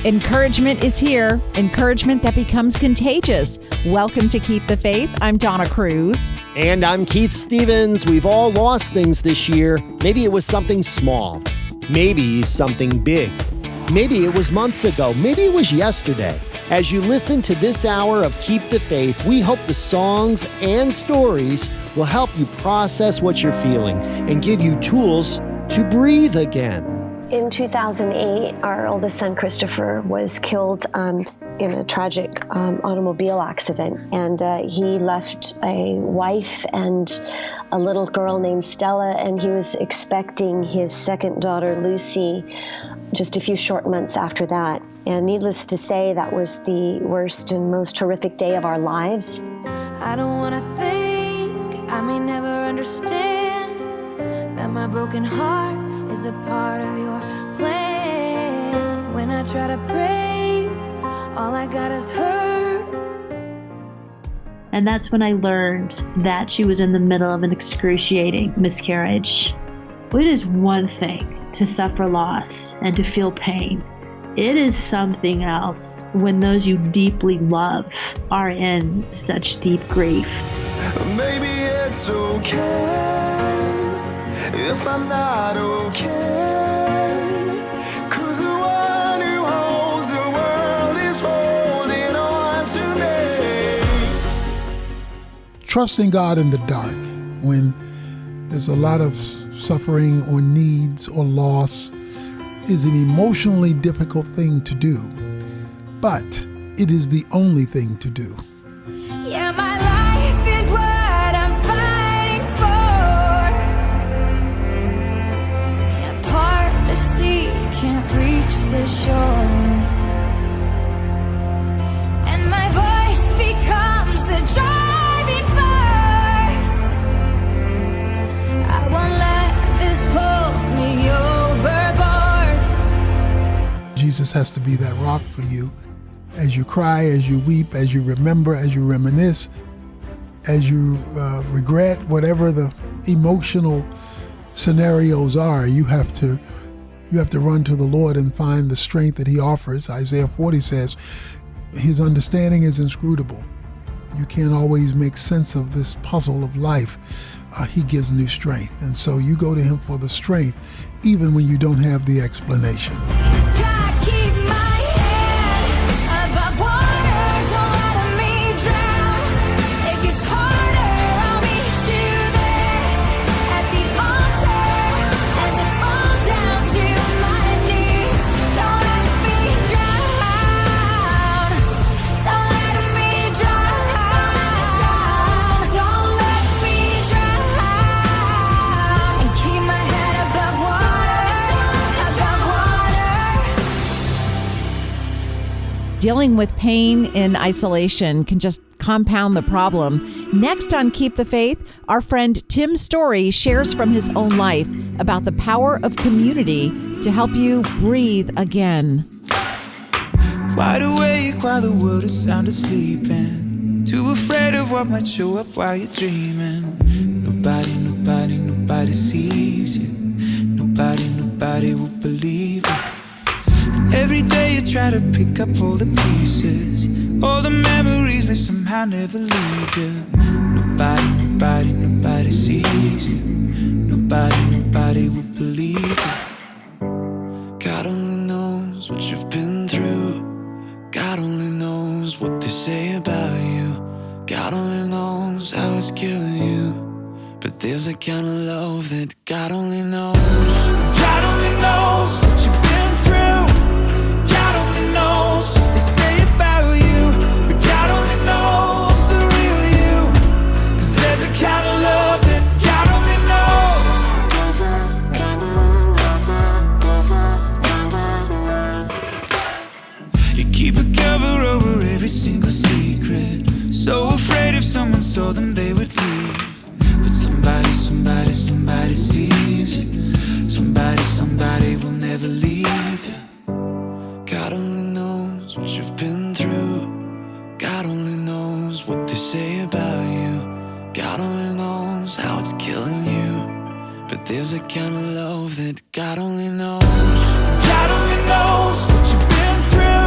Encouragement is here. Encouragement that becomes contagious. Welcome to Keep the Faith. I'm Donna Cruz. And I'm Keith Stevens. We've all lost things this year. Maybe it was something small. Maybe something big. Maybe it was months ago. Maybe it was yesterday. As you listen to this hour of Keep the Faith, we hope the songs and stories will help you process what you're feeling and give you tools to breathe again. In 2008, our oldest son, Christopher, was killed in a tragic automobile accident. And he left a wife and a little girl named Stella, and he was expecting his second daughter, Lucy, just a few short months after that. And needless to say, that was the worst and most horrific day of our lives. I don't want to think, I may never understand that my broken heart is a part of your plan. When I try to pray, all I got is hurt. And that's when I learned that she was in the middle of an excruciating miscarriage. It is one thing to suffer loss and to feel pain. It is something else when those you deeply love are in such deep grief. Maybe it's okay if I'm not okay, 'cause the one who holds the world is holding on to me. Trusting God in the dark when there's a lot of suffering or needs or loss is an emotionally difficult thing to do, but it is the only thing to do. Yeah, my life is what I'm fighting for. Can't part the sea, can't reach the shore. And my voice becomes the driving force. I won't let this pull me overboard. Jesus has to be that rock for you. As you cry, as you weep, as you remember, as you reminisce, as you regret, whatever the emotional scenarios are, you have to run to the Lord and find the strength that He offers. Isaiah 40 says, His understanding is inscrutable. You can't always make sense of this puzzle of life. He gives new strength. And so you go to Him for the strength, even when you don't have the explanation. Dealing with pain in isolation can just compound the problem. Next on Keep the Faith, our friend Tim Story shares from his own life about the power of community to help you breathe again. Wide awake while the world is sound asleep, and too afraid of what might show up while you're dreaming. Nobody sees you. Nobody will believe you. Every day you try to pick up all the pieces, all the memories, they somehow never leave you. Nobody sees you. Nobody will believe you. God only knows what you've been through. God only knows what they say about you. God only knows how it's killing you. But there's a kind of love that God only knows. God only knows what you've been through. God only knows what they say about you. But God only knows the real you. 'Cause there's a kind of love that God only knows. There's a kind of love. You keep a cover over every single secret. So afraid if someone saw them they would leave. But somebody sees you. Somebody will never leave you. God only knows what you've been through. God only knows what they say about you. God only knows how it's killing you. But there's a kind of love that God only knows. God only knows what you've been through.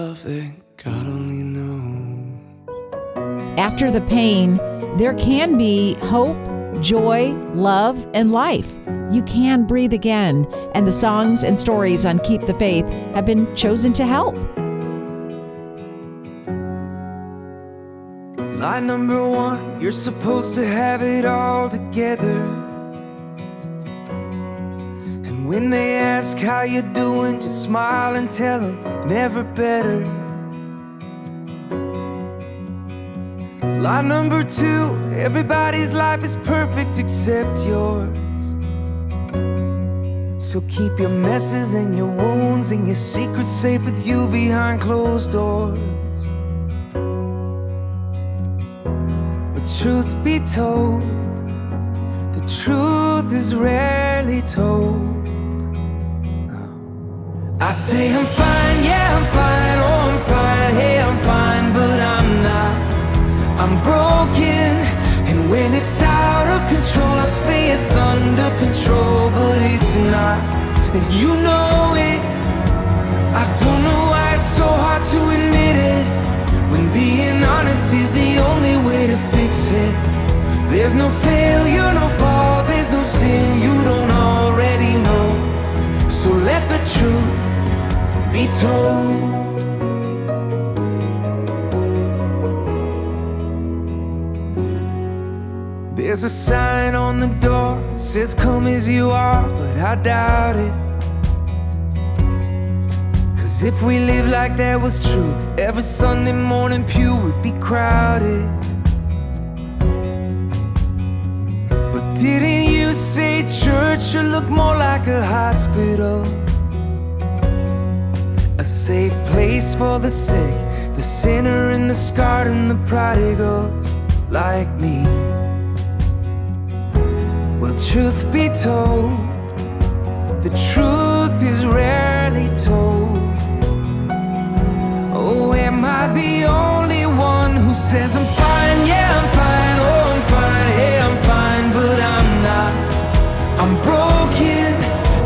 love that God only knows. After the pain, there can be hope, joy, love, and life. You can breathe again, and the songs and stories on Keep the Faith have been chosen to help. Lie number one, you're supposed to have it all together. And when they ask how you doing, just smile and tell them never better. Lie number two, everybody's life is perfect except yours. So keep your messes and your wounds and your secrets safe with you behind closed doors. But truth be told, the truth is rarely told. I say I'm fine, yeah I'm fine, oh I'm fine, hey I'm fine, but I'm not. I'm broken, and when it's out of control, I say it's under control, but it's not, and you know it. I don't know why it's so hard to admit it, when being honest is the only way to fix it. There's no failure, no fall, there's no sin you don't already know. So let the truth be told. There's a sign on the door, says come as you are, but I doubt it. Cause if we lived like that was true, every Sunday morning pew would be crowded. But didn't you say church should look more like a hospital? A safe place for the sick, the sinner and the scarred and the prodigals like me. Well, truth be told, the truth is rarely told. Oh, am I the only one who says I'm fine, yeah I'm fine, oh I'm fine, hey I'm fine, but I'm not. I'm broken,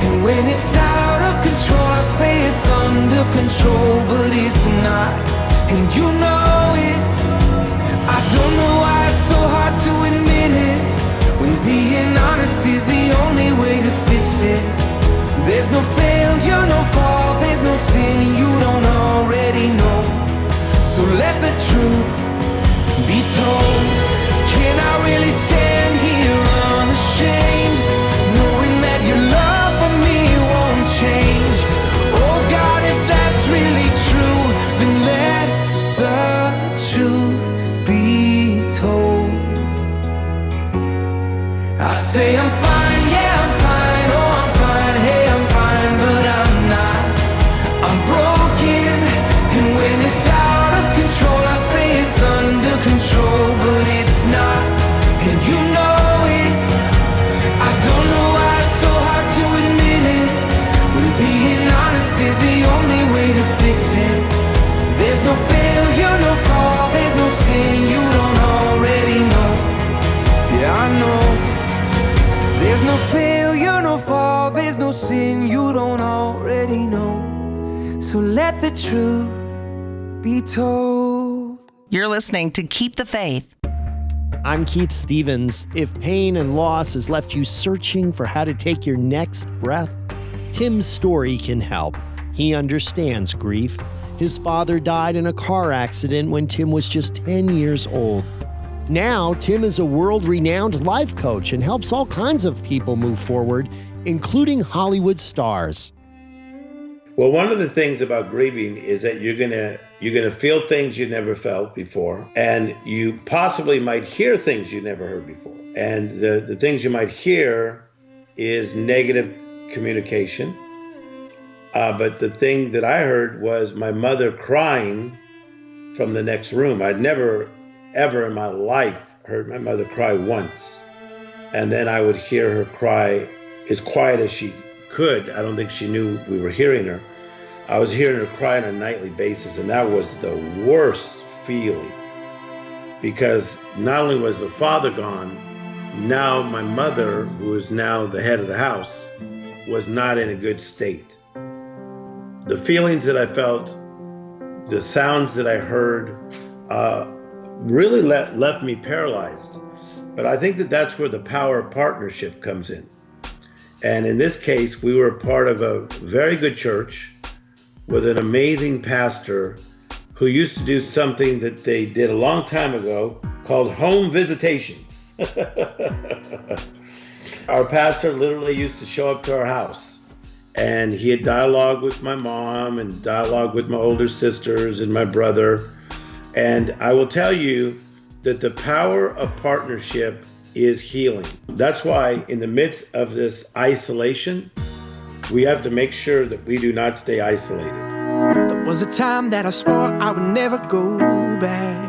and when it's out of control, I say it's under control, but it's not, and you know it. I don't know why it's so hard to admit it, when being honest is the only way to fix it. There's no failure, no fall, there's no sin you don't already know. So let the truth be told. Can I really stand here unashamed, knowing that your love for me won't change? Oh God, if that's really true, then let the truth be told. I say I'm fine, yeah I'm fine, oh I'm fine, hey I'm fine, but I'm not. I'm broken, and when it's out of control, I say it's under control, but it's not, and you know it. I don't know why it's so hard to admit it, when being honest is the only way to fix it. There's no failure, no fall, there's no sin you don't already know. Yeah, I know. There's no failure, no fall, there's no sin you don't already know. So let the truth be told. You're listening to Keep the Faith. I'm Keith Stevens. If pain and loss has left you searching for how to take your next breath, Tim's story can help. He understands grief. His father died in a car accident when Tim was just 10 years old. Now, Tim is a world-renowned life coach and helps all kinds of people move forward, including Hollywood stars. Well, one of the things about grieving is that you're gonna feel things you never felt before, and you possibly might hear things you never heard before. And the things you might hear is negative communication. But the thing that I heard was my mother crying from the next room. I'd never ever in my life heard my mother cry once. And then I would hear her cry as quiet as she could. I don't think she knew we were hearing her. I was hearing her cry on a nightly basis, and that was the worst feeling, because not only was the father gone, now my mother, who is now the head of the house, was not in a good state. The feelings that I felt the sounds that I heard really left me paralyzed. But I think that that's where the power of partnership comes in. And in this case, we were part of a very good church with an amazing pastor who used to do something that they did a long time ago called home visitations. Our pastor literally used to show up to our house, and he had dialogue with my mom and dialogue with my older sisters and my brother. And I will tell you that the power of partnership is healing. That's why in the midst of this isolation, we have to make sure that we do not stay isolated. There was a time that I swore I would never go back.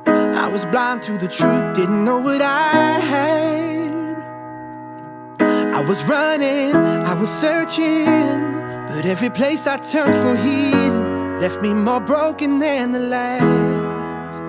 I was blind to the truth, didn't know what I had. I was running, I was searching, but every place I turned for healing left me more broken than the last.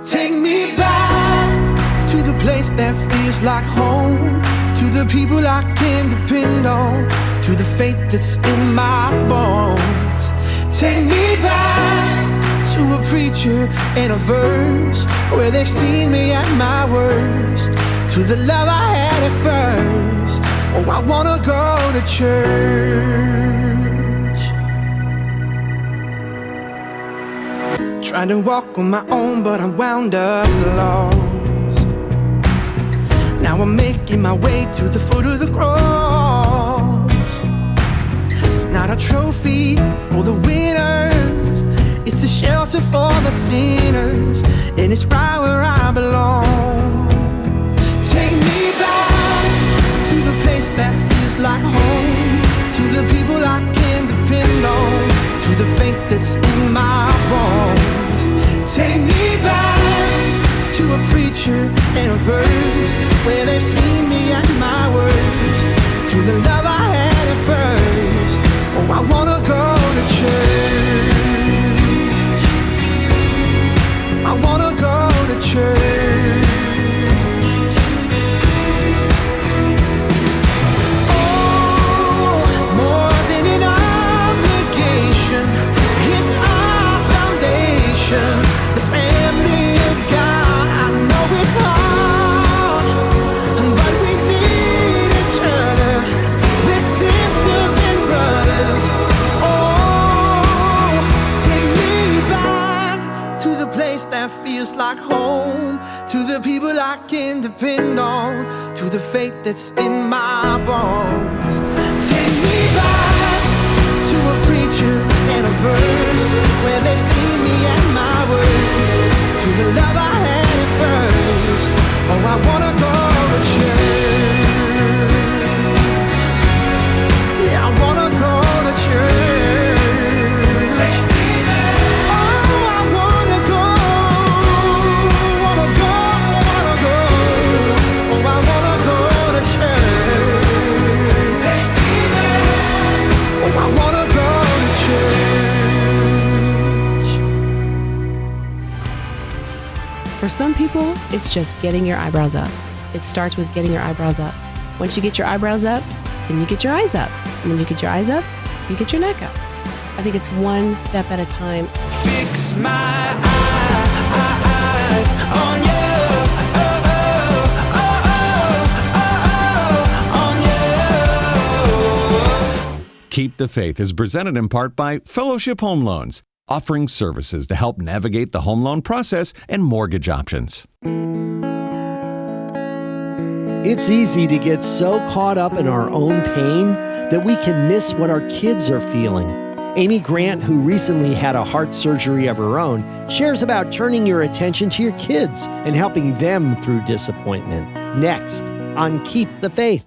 Take me back to the place that feels like home, to the people I can depend on, to the faith that's in my bones. Take me back to a preacher and a verse where they've seen me at my worst, to the love I had at first. Oh, I wanna go to church. Trying to walk on my own, but I'm wound up lost. Now I'm making my way to the foot of the cross. It's not a trophy for the winners, it's a shelter for the sinners, and it's right where I belong. Take me back to the place that feels like home, to the people I can depend on, to the faith that's in my bones. Take me back to a preacher and a verse where they've seen me at my worst, to the love I had at first. Oh, I wanna go to church. I wanna go to church. Oh, more than an obligation, it's our foundation, the family of God. I know it's hard, but we need each other. We're sisters and brothers. Oh, take me back to the place that feels like home, to the people I can depend on, to the faith that's in my bones. Take me back to a preacher and a verse where they've seen me at my worst, to the love I had at first. Oh, I wanna go to church. Yeah, I wanna go to church. Oh, I wanna go, wanna go, wanna go. Oh, I wanna go to church. Oh, I wanna go to church. For some people, it's just getting your eyebrows up. It starts with getting your eyebrows up. Once you get your eyebrows up, then you get your eyes up. And when you get your eyes up, you get your neck up. I think it's one step at a time. Fix my eyes on you. Keep the Faith is presented in part by Fellowship Home Loans, offering services to help navigate the home loan process and mortgage options. It's easy to get so caught up in our own pain that we can miss what our kids are feeling. Amy Grant, who recently had a heart surgery of her own, shares about turning your attention to your kids and helping them through disappointment. Next on Keep the Faith.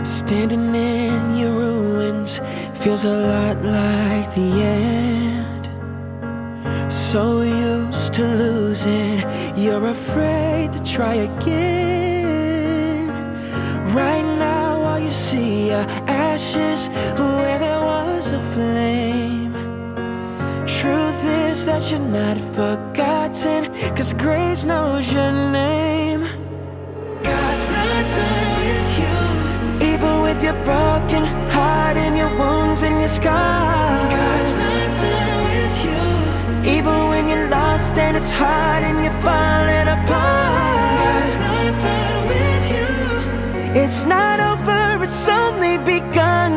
Standing in your ruins feels a lot like the end. So used to losing, you're afraid to try again. Right now all you see are ashes where there was a flame. Truth is that you're not forgotten, 'cause grace knows your name. God's not done with you your sky. God's not done with you. Even when you're lost and it's hard and you're falling apart, God's not done with you. It's not over, it's only begun.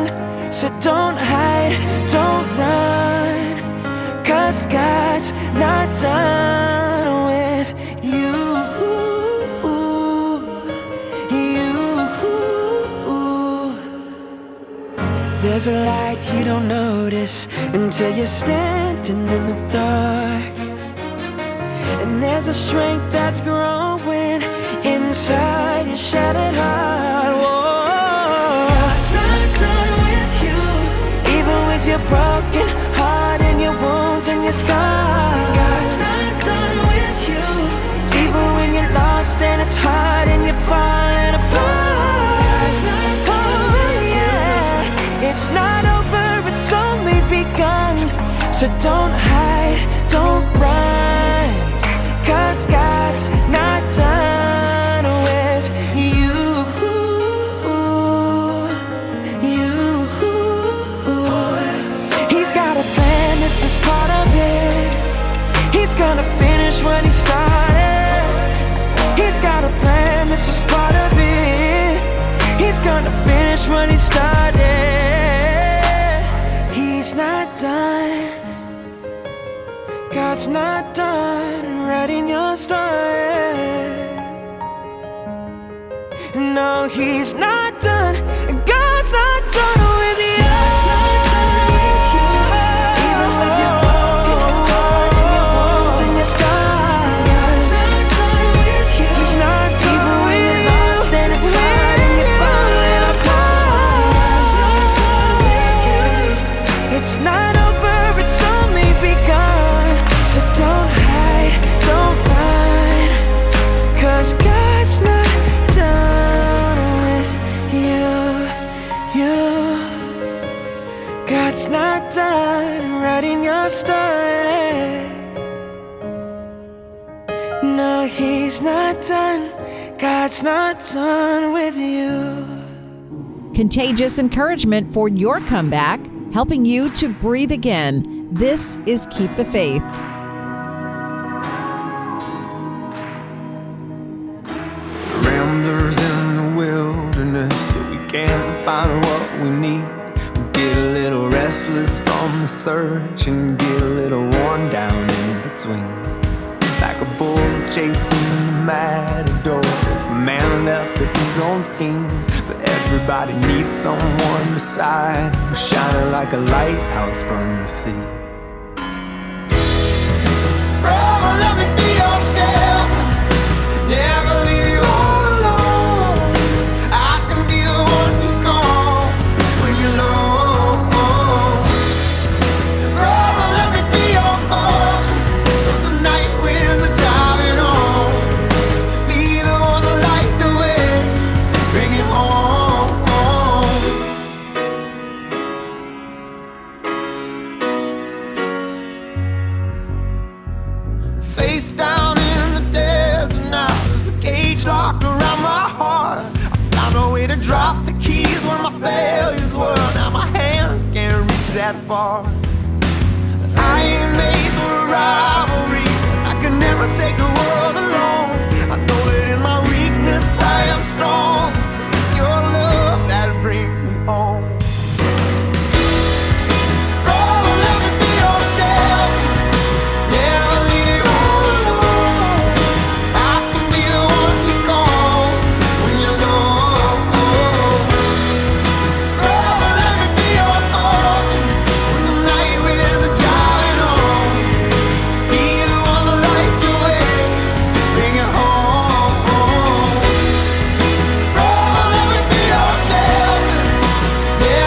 So don't hide, don't run, 'cause God's not done with you. There's a light you don't notice until you're standing in the dark. And there's a strength that's growing inside your shattered heart. Whoa. God's not done with you. Even with your broken heart and your wounds and your scars, God's not done with you. Even when you're lost and it's hard and you're falling apart, God's not done with you. It's not over, it's only begun. So don't hide, don't run, 'cause God's not done with you. He's got a plan, this is part of it. He's gonna finish what he started. He's got a plan, this is part of it. He's gonna finish what he started. He's not done. God's not done writing your story. No, he's not done. God's not done with you. Even with your broken heart and your wounds and your scars, God's not done with you. He's not done. Even when you're lost and it's hard and you're falling apart, God's not done with you. It's not over, it's only begun. So don't hide, don't run, 'cause God's not done with you. God's not done writing your story. No, he's not done. God's not done with you. Contagious encouragement for your comeback, helping you to breathe again. This is Keep the Faith. Ramblers in the wilderness, so we can't find what we need. We get a little restless from the search and get a little worn down in between. Like a bull chasing the matadors, a man left with his own schemes. But everybody needs someone beside him, shining like a lighthouse from the sea. Brother, let me be your shelter, never leave you all alone. I can be the one you call when you're low. Brother, let me be your fortress, the night when the driving on. Be the one to light the way, bring it home. Face down in the desert now, there's a cage locked around my heart. I found a way to drop the keys where my failures were. Now my hands can't reach that far. I ain't made for rivalry, I can never take the world alone. I know that in my weakness I am strong. It's your love that brings me home. Oh, let me be your shelter, never leave you all alone. I can be the one you call when you're low. Oh, let me be your fortress when the night with the driving on. Be the one to light the way, bring it home. Oh, let me be your shelter, never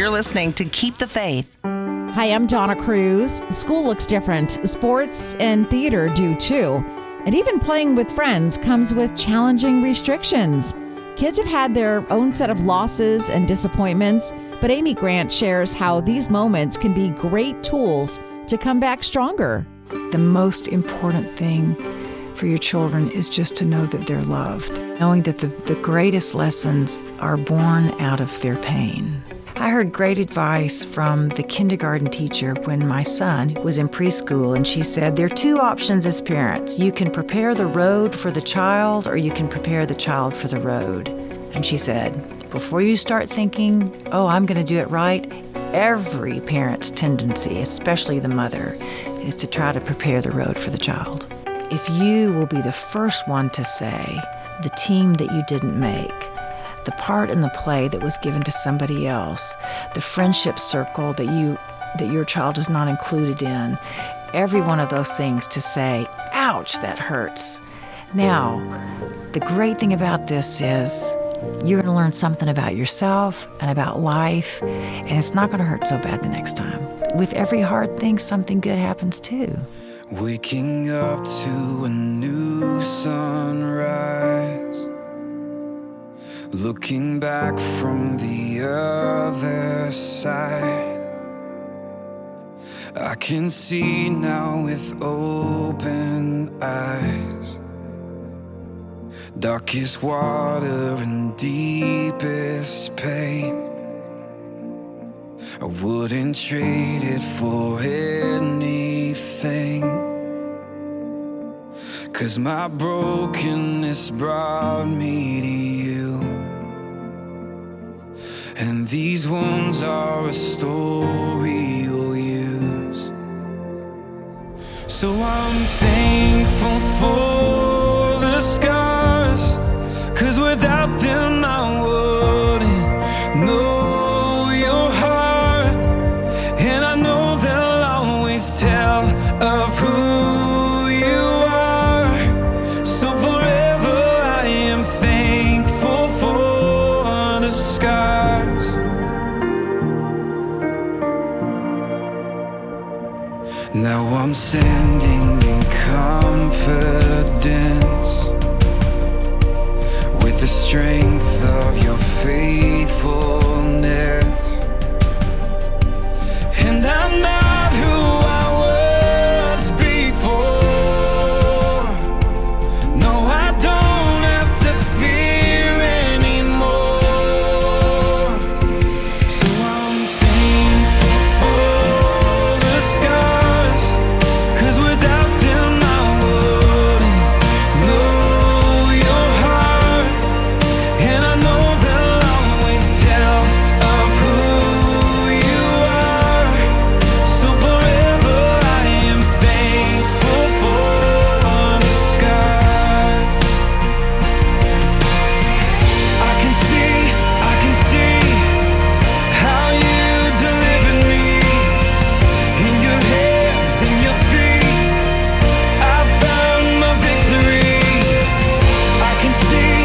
You're listening to Keep the Faith. Hi, I'm Donna Cruz. School looks different. Sports and theater do too. And even playing with friends comes with challenging restrictions. Kids have had their own set of losses and disappointments, but Amy Grant shares how these moments can be great tools to come back stronger. The most important thing for your children is just to know that they're loved, knowing that the greatest lessons are born out of their pain. I heard great advice from the kindergarten teacher when my son was in preschool, and she said, there are two options as parents. You can prepare the road for the child, or you can prepare the child for the road. And she said, before you start thinking, oh, I'm going to do it right, every parent's tendency, especially the mother, is to try to prepare the road for the child. If you will be the first one to say, the team that you didn't make, the part in the play that was given to somebody else, the friendship circle that your child is not included in, every one of those things to say, ouch, that hurts. Now, the great thing about this is you're going to learn something about yourself and about life, and it's not going to hurt so bad the next time. With every hard thing, something good happens too. Waking up to a new sunrise, looking back from the other side. I can see now with open eyes, darkest water and deepest pain. I wouldn't trade it for anything, 'cause my brokenness brought me to you, and these wounds are a story you'll use. So I'm thankful for the scars, 'cause without them I wouldn't know your heart, and I know they'll always tell of who you are. So forever I am thankful for the scars. Now I'm standing in confidence, with the strength of your faithfulness, and I'm not who I was before. No, I don't have to fear anymore. So I'm thankful for the scars, 'cause without them I wouldn't know your heart, and I know they'll always tell of who you are. So forever I am thankful for the scars. I can see how you delivered me. In your hands, in your feet, I found my victory. I can see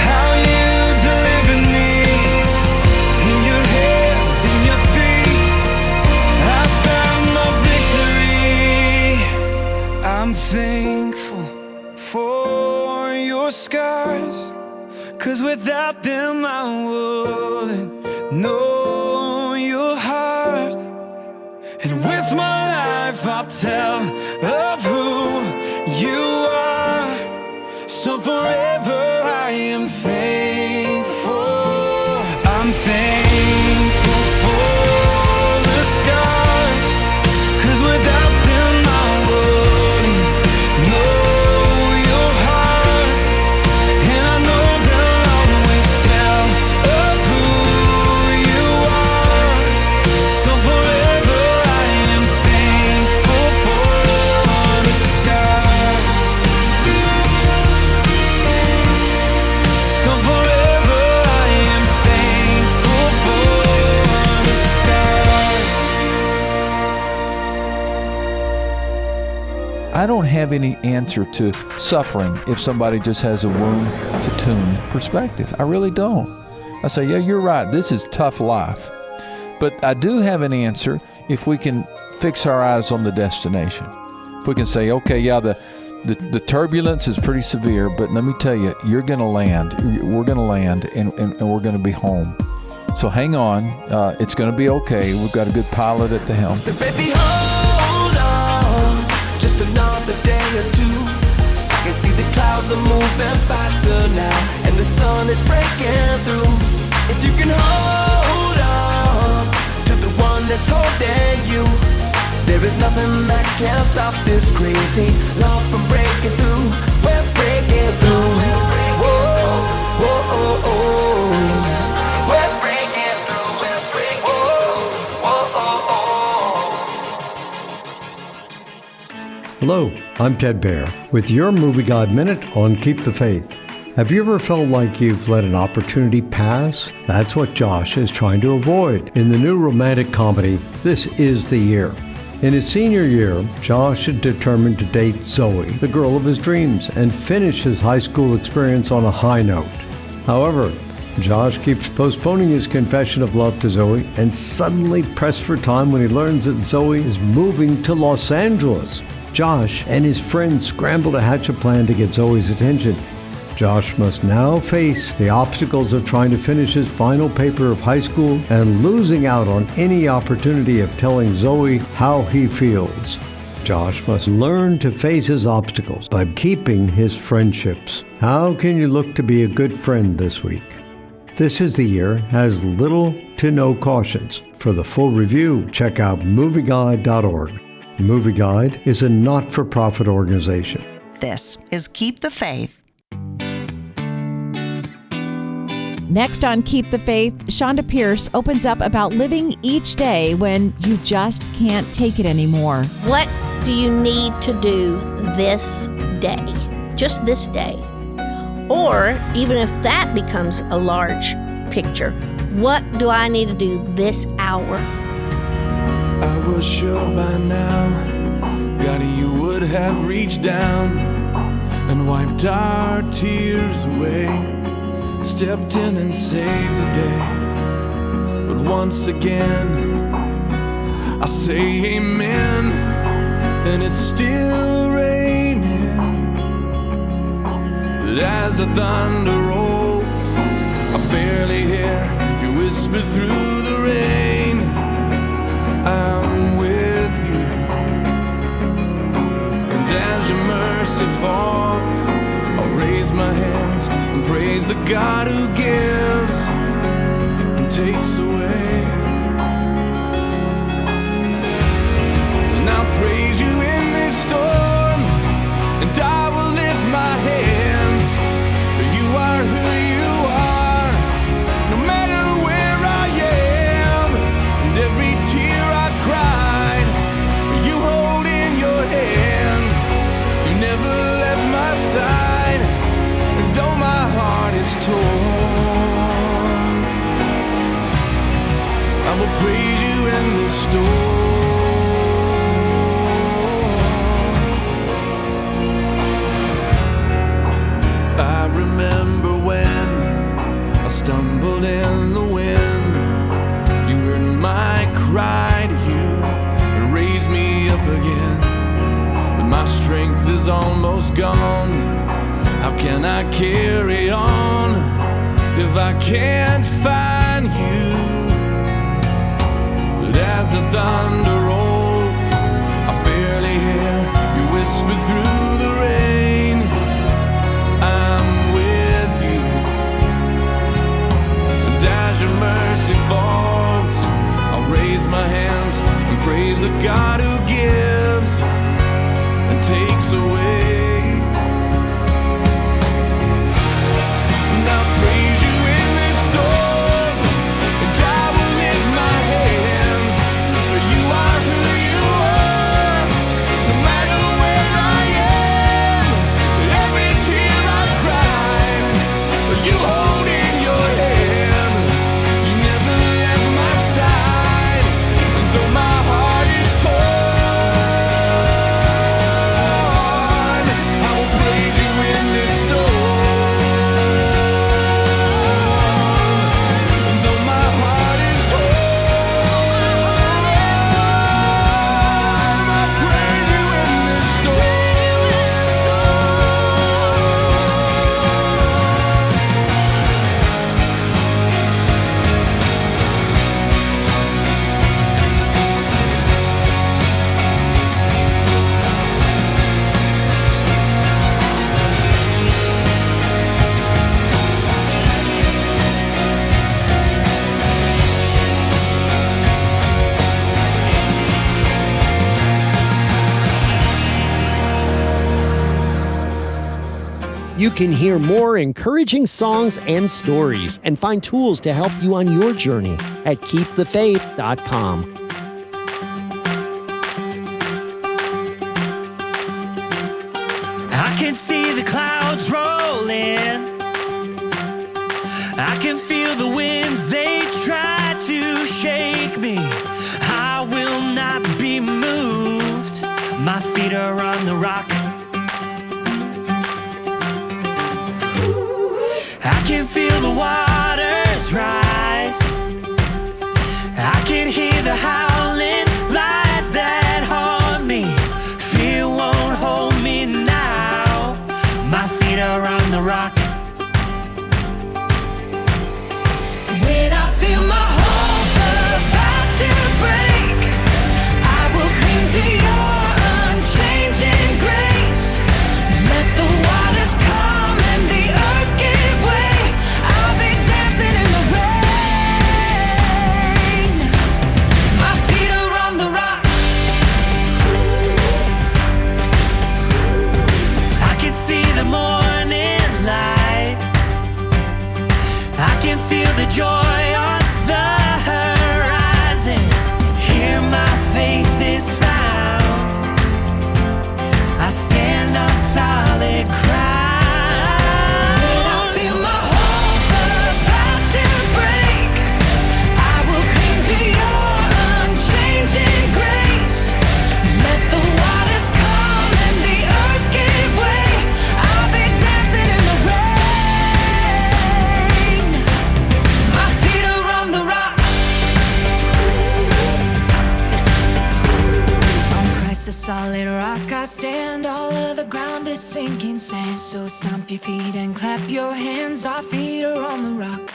how you delivered me. In your hands, in your feet, I found my victory. I'm thankful for your scars, 'cause without them I wouldn't know your heart. And with my life I'll tell of who you are. So forever I am thankful. I'm thankful for the scars, 'cause without them I wouldn't know your heart, and I know they'll always tell of who you are. So forever I am thankful for the scars. So forever I am thankful for the scars. I don't have any answer to suffering if somebody just has a wound to tune perspective. I really don't. I say, yeah, you're right. This is tough life. But I do have an answer if we can fix our eyes on the destination. If we can say, okay, yeah, the turbulence is pretty severe, but let me tell you, you're going to land. We're going to land, and we're going to be home. So hang on. It's going to be okay. We've got a good pilot at the helm. So baby, hold on, just another day or two. I can see the clouds are moving faster now, and the sun is breaking through. If you can hold on to the one that's holding you, there is nothing that can stop this crazy love from breaking through. We're breaking through. Whoa, whoa, oh, oh. We're breaking through. We're breaking through. Whoa, oh, oh. Hello, I'm Ted Baer with your Movie God Minute on Keep the Faith. Have you ever felt like you've let an opportunity pass? That's what Josh is trying to avoid in the new romantic comedy, This Is the Year. In his senior year, Josh is determined to date Zoe, the girl of his dreams, and finish his high school experience on a high note. However, Josh keeps postponing his confession of love to Zoe and suddenly pressed for time when he learns that Zoe is moving to Los Angeles. Josh and his friends scramble to hatch a plan to get Zoe's attention. Josh must now face the obstacles of trying to finish his final paper of high school and losing out on any opportunity of telling Zoe how he feels. Josh must learn to face his obstacles by keeping his friendships. How can you look to be a good friend this week? This Is the Year has little to no cautions. For the full review, check out movieguide.org. Movie Guide is a not-for-profit organization. This is Keep the Faith. Next on Keep the Faith, Chonda Pierce opens up about living each day when you just can't take it anymore. What do you need to do this day? Just this day. Or even if that becomes a large picture, what do I need to do this hour? I was sure by now, God, you would have reached down and wiped our tears away, stepped in and saved the day. But once again, I say amen, and it's still raining. But as the thunder rolls, I barely hear you whisper through the rain, I'm with you. And as your mercy falls, I'll raise my hands and praise the God who gives and takes away. And I'll praise you in this storm, and I will lift my hands, for you are who you are, no matter where I am. And every tear I've cried, you hold in your hand. You never left my side, and though my heart is torn, I will praise you in the storm. I remember when I stumbled in the wind, you heard my cry to you and raised me up again. But my strength is almost gone. How can I carry on if I can't find you? But as the thunder rolls, I barely hear you whisper through the rain, I'm with you. And as your mercy falls, I'll raise my hands and praise the God who gives and takes away. And I'll praise you in this storm, and I will lift my hands, for you are who you are, no matter where I am. You can hear more encouraging songs and stories and find tools to help you on your journey at KeepTheFaith.com. I can see the clouds rolling. I can feel the winds, they try to shake me. I will not be moved. My feet are on the rock. I can feel the waters rise. I can hear the howling lies that haunt me. Fear won't hold me now. My feet are on the rock. When I feel my hope about to break, I will cling to your unchanging grace. Let the waters come and the earth give way. I'll be dancing in the rain. My feet are on the rock. I can see the morning light. I can feel the joy on the horizon. Here my faith is found. I stand on solid ground. When I feel my hope about to break, I will cling to your unchanging grace. Let the waters come and the earth give way. I'll be dancing in the rain. My feet are on the rock. On Christ the solid rock I stand. All of the ground is sinking sand. So stomp your feet and clap your hands. Our feet are on the rock.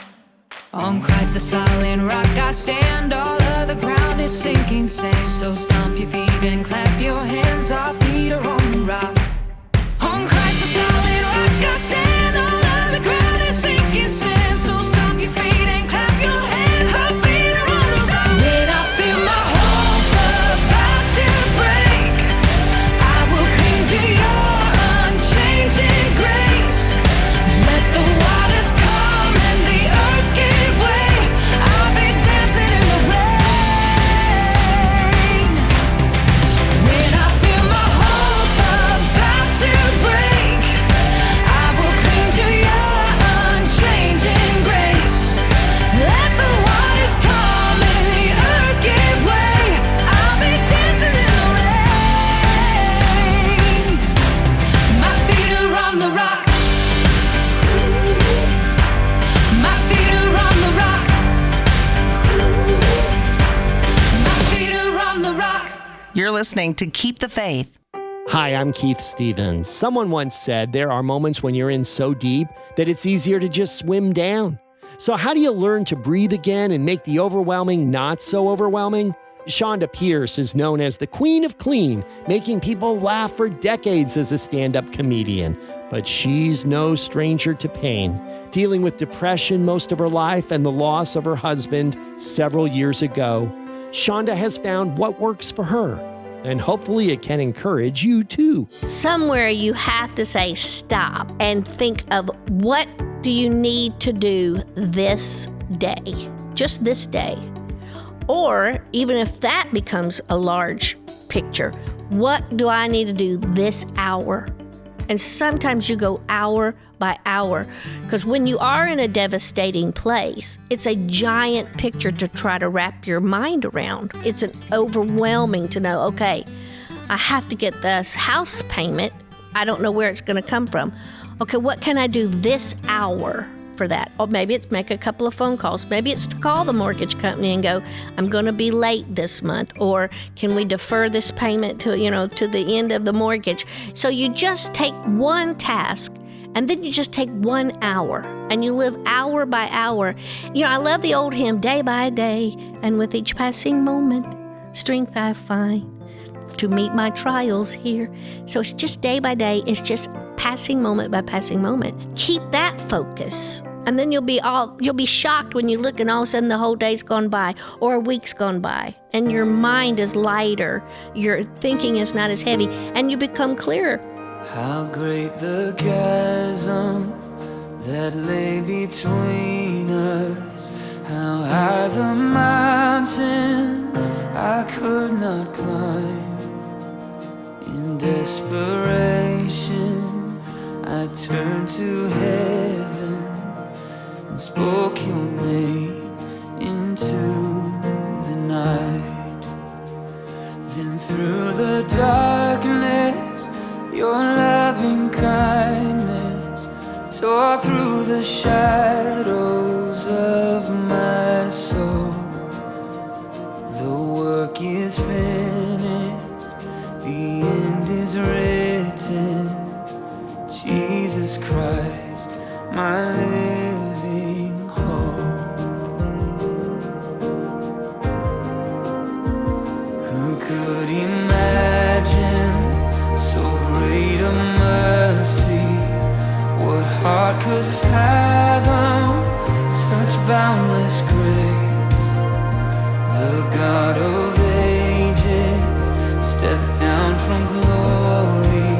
On Christ the solid rock I stand. All of the ground is sinking sand. So stomp your feet and clap your hands. Our feet are on the rock. On Christ the solid rock I stand. All of the ground is sinking sand. So stomp your feet and clap your hands. Our feet are on the rock. When I feel my hope about to break, I will cling to your unchanging grace. Let the waters come and the earth give way. I'll be dancing in the rain. When I feel my hope about to break, I will cling to your unchanging grace. Let the waters come and the earth give way. I'll be dancing in the rain. My feet are on the rock. My feet are on the rock. My feet are on the rock. You're listening to Keep the Faith. Hi, I'm Keith Stevens. Someone once said there are moments when you're in so deep that it's easier to just swim down. So how do you learn to breathe again and make the overwhelming not so overwhelming? Chonda Pierce is known as the Queen of Clean, making people laugh for decades as a stand-up comedian. But she's no stranger to pain, dealing with depression most of her life and the loss of her husband several years ago. Chonda has found what works for her, and hopefully it can encourage you too. Somewhere you have to say stop and think of what do you need to do this day, just this day. Or even if that becomes a large picture, what do I need to do this hour? And sometimes you go hour by hour, because when you are in a devastating place, it's a giant picture to try to wrap your mind around. It's an overwhelming to know, okay, I have to get this house payment. I don't know where it's going to come from. Okay, what can I do this hour for that? Or maybe it's make a couple of phone calls. Maybe it's to call the mortgage company and go, I'm going to be late this month. Or can we defer this payment to the end of the mortgage? So you just take one task and then you just take 1 hour and you live hour by hour. I love the old hymn, day by day, and with each passing moment, strength I find to meet my trials here. So it's just day by day. It's just passing moment by passing moment. Keep that focus. And then you'll be shocked when you look and all of a sudden the whole day's gone by or a week's gone by and your mind is lighter. Your thinking is not as heavy and you become clearer. How great the chasm that lay between us. How high the mountain I could not climb. In desperation, I turned to heaven and spoke your name into the night. Then through the darkness, your loving kindness tore through the shadows of my soul. The work is finished, the end is written. Jesus Christ, my living hope. Who could imagine so great a mercy? What heart could fathom such boundless grace? The God of ages stepped down from glory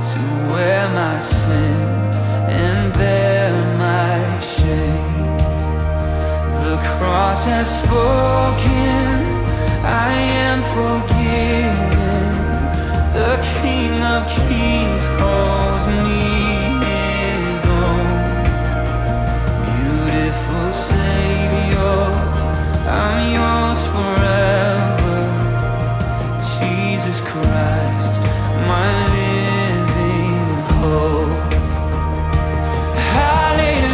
to wear my sin and bear my shame. The cross has spoken, I am forgiven. The King of Kings calls me his own. Beautiful Savior, I'm yours forever. Jesus Christ, my living hope. Hallelujah,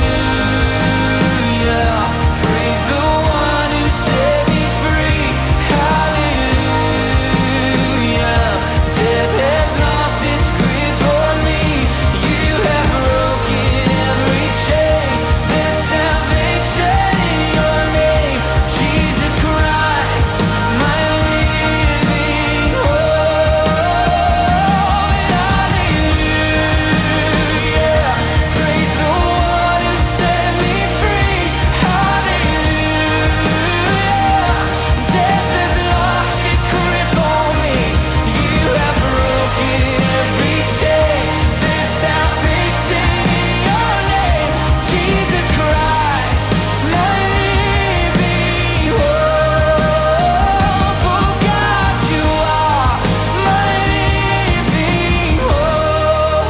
praise the one who set me free. Hallelujah, death has lost its grip on me. You have broken every chain. There's salvation in your name. Jesus Christ, my living hope. Hallelujah, praise the one who set me free. Hallelujah, death has lost its grip on me. You have broken every chain. There's salvation in your name. Jesus Christ, my living hope. Oh God, you are my living hope.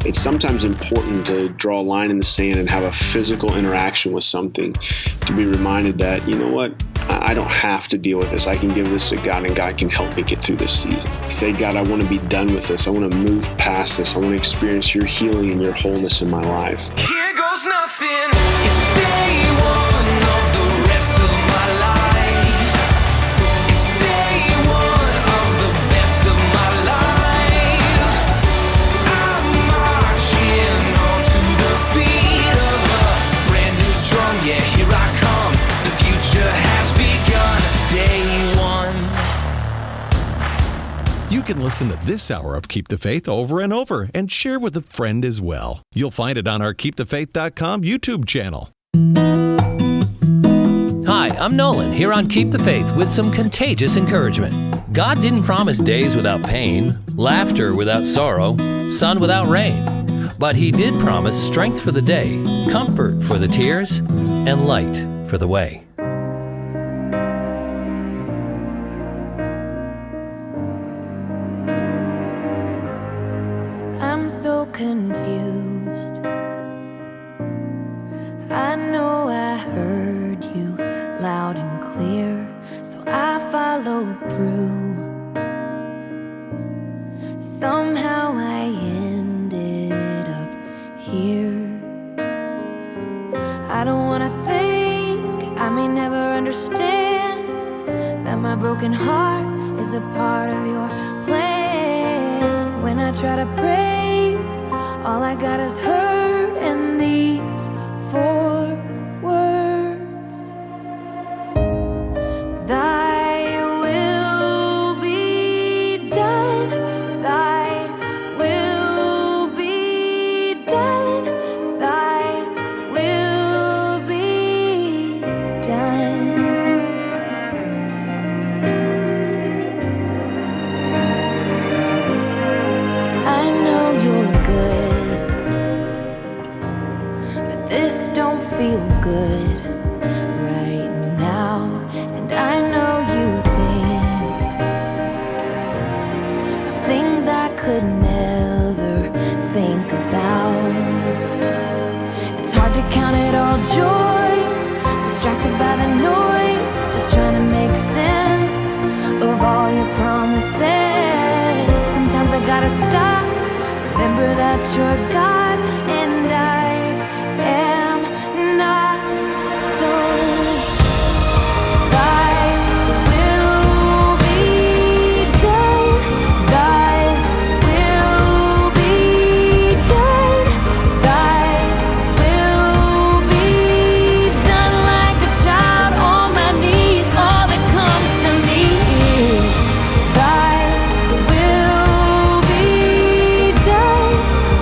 It's sometimes important to draw a line in the sand and have a physical interaction with something to be reminded that, you know what, I don't have to deal with this. I can give this to God and God can help me get through this season. Say, God, I want to be done with this. I want to move past this. I want to experience your healing and your wholeness in my life. Here goes nothing. It's day one of the rest of my life. It's day one of the best of my life. I'm marching on to the beat of a brand new drum. Yeah, here I come. The future has begun. Day one. You can listen to this hour of Keep the Faith over and over and share with a friend as well. You'll find it on our KeepTheFaith.com YouTube channel. Hi, I'm Nolan, here on Keep the Faith with some contagious encouragement. God didn't promise days without pain, laughter without sorrow, sun without rain. But He did promise strength for the day, comfort for the tears, and light for the way. I'm so confused. I know I heard you loud and clear, so I followed through. Somehow I ended up here. I don't wanna think, I may never understand that my broken heart is a part of your plan. When I try to pray, all I got is hurt and these 4 words. Thy will be done, thy will be done, thy will be done. I know your real good right now, and I know you think of things I could never think about. It's hard to count it all joy, distracted by the noise, just trying to make sense of all your promises. Sometimes I gotta stop, remember that you're God and I am not. So thy will be done, thy will be done, thy will be done. Like a child on my knees, all that comes to me is thy will be done,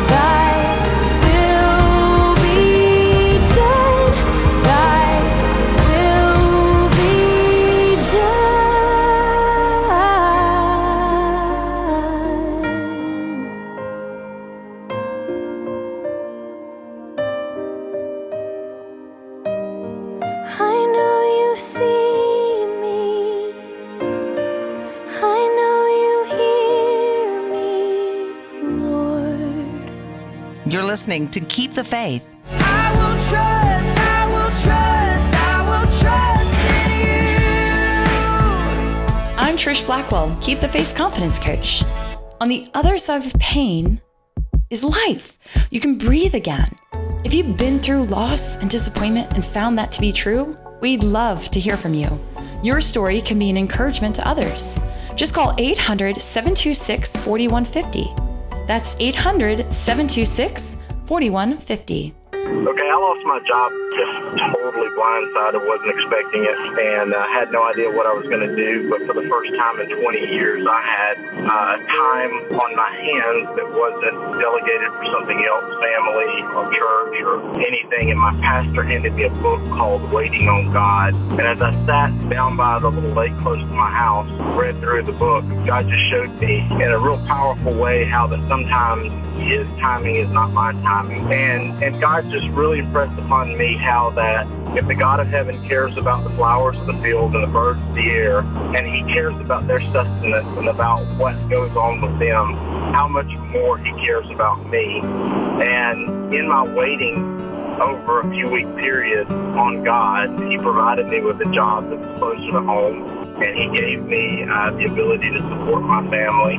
thy will be done, thy will be done. I know you see me, I know you hear me, Lord. You're listening to Keep the Faith. I will trust, I will trust, I will trust in you. I'm Trish Blackwell, Keep the Faith's confidence coach. On the other side of pain is life. You can breathe again. If you've been through loss and disappointment and found that to be true, we'd love to hear from you. Your story can be an encouragement to others. Just call 800-726-4150. That's 800-726-4150. Okay, I lost my job just totally blindsided, wasn't expecting it, and I had no idea what I was going to do. But for the first time in 20 years, I had time on my hands that wasn't delegated for something else, family or church or anything. And my pastor handed me a book called Waiting on God. And as I sat down by the little lake close to my house, read through the book, God just showed me in a real powerful way how that sometimes His timing is not my timing. And God just really impressed upon me how that if the God of heaven cares about the flowers of the field and the birds of the air, and He cares about their sustenance and about what goes on with them, how much more He cares about me. And in my waiting over a few week period on God, He provided me with a job that was closer to home, and He gave me the ability to support my family.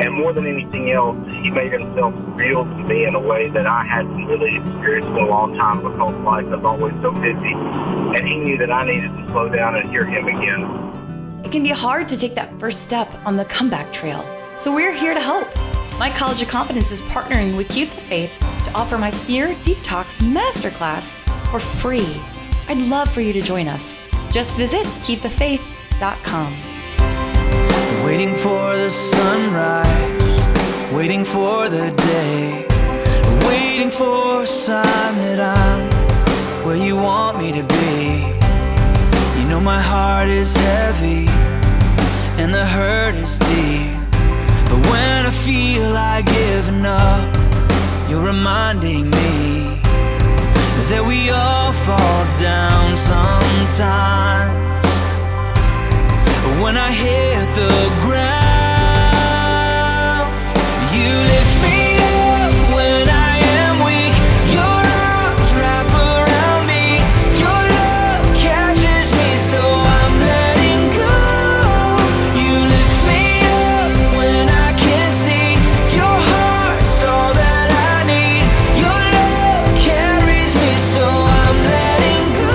And more than anything else, He made Himself real to me in a way that I hadn't really experienced in a long time, because life is always so busy. And He knew that I needed to slow down and hear Him again. It can be hard to take that first step on the comeback trail, so we're here to help. My College of Confidence is partnering with Keep the Faith to offer my Fear Detox Masterclass for free. I'd love for you to join us. Just visit KeepTheFaith.com. Waiting for the sunrise, waiting for the day, waiting for a sign that I'm where you want me to be. You know my heart is heavy and the hurt is deep, but when I feel like giving up, you're reminding me that we all fall down sometimes. When I hit the ground, you lift me up when I am weak. Your arms wrap around me. Your love catches me, so I'm letting go. You lift me up when I can't see. Your heart's all that I need. Your love carries me, so I'm letting go.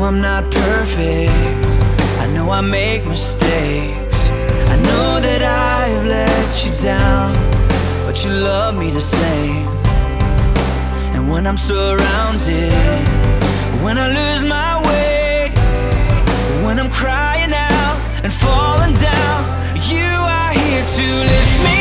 I'm not perfect, I know I make mistakes, I know that I've let you down, but you love me the same. And when I'm surrounded, when I lose my way, when I'm crying out and falling down, you are here to lift me